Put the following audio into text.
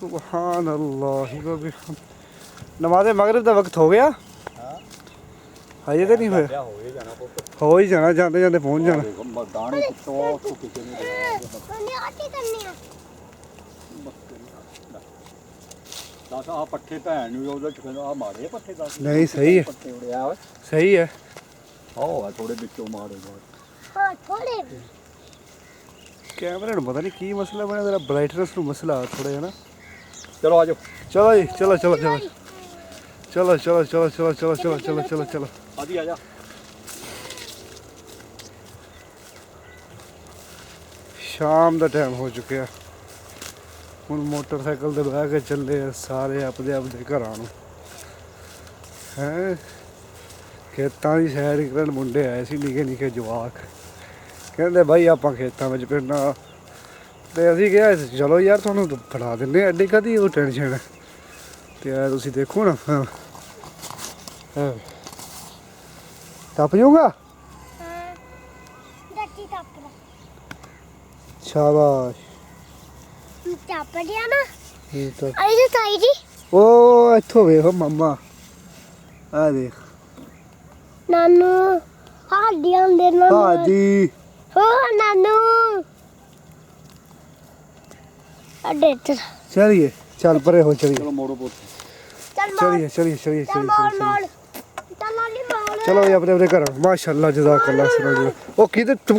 सुभान अल्लाह। नमाज़े मगरिब का वक्त हो गया हजे तो नहीं होया हो ही जाना जाते जाते पहुँच जाना। नहीं सही है सही है थोड़े बिचों मारे कैमरे में पता नहीं की मसला बना तेरा ब्राइटनेस में मसला थोड़ा है ना। चलो आ जाओ चलो जी चलो चलो चलो चलो चलो चलो चलो चलो चलो चलो चलो चलो आदि आ जा। शाम का टाइम हो चुका हूँ मोटरसाइकिल से बह के चले सारे अपने अपने घर हैं खेतों की सैर करन मुंडे आए सी निके निके जवाक कहते भाई आप खेतों में फिरना तो असी क्या चलो यार थोनू फड़ा दें एड्डी कदी वो टेंशन तो तुम देखो ना टप जाऊंगा शाबाश ओ इत्थों वेखो मम्मा आ देख नानू हादी आंदे ना हादी हो नानू अड्डे चलिए चल परे हो चलिए चलो मोड़ो बोल चल चलिए चलिए चलिए चल चलिए मोड़ चल नानी मोड़ चलो अपने अपने घर माशाल्लाह जज़ाकल्लाह। ओ किधर तू